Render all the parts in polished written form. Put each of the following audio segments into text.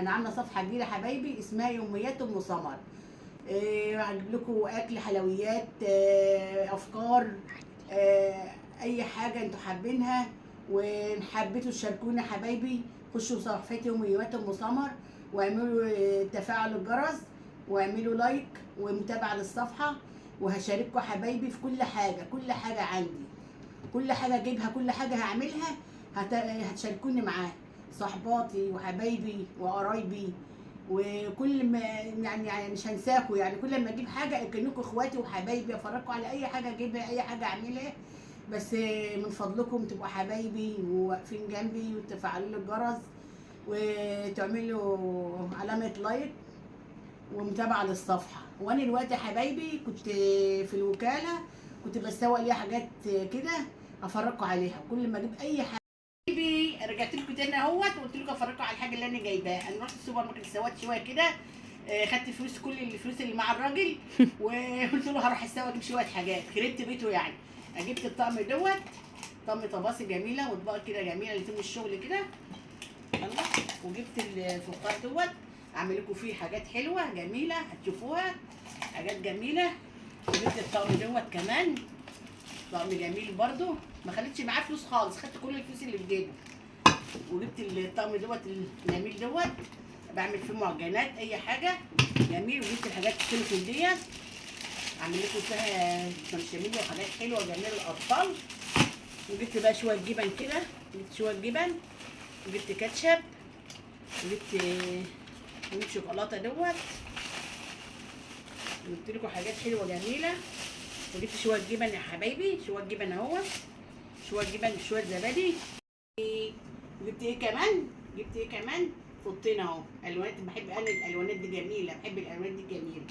انا عامله صفحه جديده حبايبي اسمها يوميات ام سمر. هجيب لكم اكل، حلويات، افكار، اي حاجه انتوا حابينها. وان حبيتوا تشاركونا حبايبي خشوا صفحتي يوميات ام سمر واعملوا تفاعل الجرس واعملوا لايك ومتابعه للصفحه. وهشارككم حبايبي في كل حاجه، كل حاجه عندي، كل حاجه اجيبها، كل حاجه هعملها هتشاركوني معاها، صحباتي وحبايبي وقرايبي وكل ما يعني مش هنساكم. يعني كل ما اجيب حاجه كانكم اخواتي وحبايبي افرجكم على اي حاجه اجيبها، اي حاجه اعملها. بس من فضلكم تبقوا حبايبي وواقفين جنبي وتفعلوا لي الجرس وتعملوا علامه لايك ومتابعه للصفحه. وانا دلوقتي يا حبايبي كنت في الوكاله، كنت بسوق ليها حاجات كده افرجكم عليها. كل ما اجيب اي حاجه حبايبي رجعت لكم تاني اهوت وقلت لكم افرجكم على الحاجه اللي انا جايباها. انا رحت السوبر ماركت سويت شويه كده، خدت فلوس، كل الفلوس اللي مع الراجل وقلت له هروح السوق اجيب شويه حاجات، خربت بيته يعني. جبت الطقم دوت، طقم طباسي جميله واطباق كده جميله لتم الشغل كده. يلا، وجبت الفخار دوت اعمل لكم فيه حاجات حلوه جميله هتشوفوها، حاجات جميله. وجبت الطقم دوت كمان، طقم جميل برده، ما خليتش معاه فلوس خالص، خدت كل الفلوس اللي في جيبي. وجبت الطقم دوت الجميل دوت بعمل فيه معجنات اي حاجه جميل. وجبت الحاجات السيليكون ديت اعمل لكم فيها بشاميل وحاجات حلوه جميله للاطفال. وجبت بقى شويه جبن كده، جبت شويه جبن وجبت كاتشب وجبت شوكولاته دوت. جبت لكم حاجات حلوه جميله. وجبت شويه جبن يا حبايبي، شويه جبن اهوت، شويه جبن شويه زبادي. جبت ايه كمان؟ جبت ايه كمان؟ فطين اهو، الوانات، بحب انا الالوانات دي جميله، بحب الالوانات دي جميله.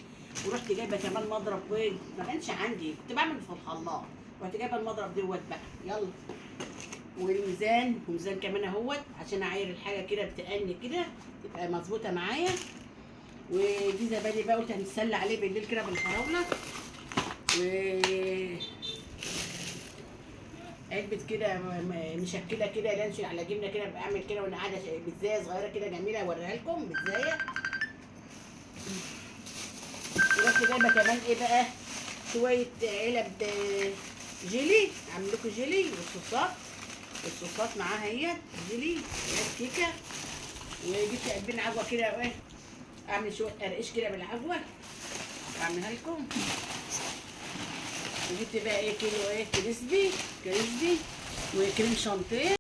ورحت جايبه كمان مضرب بيض، ما كانش عندي، كنت بعمل في الخلاط، رحت جايبه المضرب دوت بقى. يلا، والميزان، وميزان كمان اهوت عشان اعاير الحاجه كده بتأني كده تبقى مظبوطه معايا. ودي زبادي بقى قلت هنتسلى عليه بالليل كده بالفراوله. و علبه كده مشكله كده لانشون على جبنه كده، بعمل كده وانا قاعده بيتزايه صغيره كده جميله اوريها لكم بيتزايه. ورحت جايبه كمان ايه بقى، شويه علب جيلي، اعمل لكم جيلي والصوصات معاها اهي جيلي كيكه. وجبت قلبين عجوه كده ايه، اعمل شويه قرقش كده بالعجوه اعملها لكم. وجبت بقى ايه كيلو ايه كريسبي وكريم شانتيه.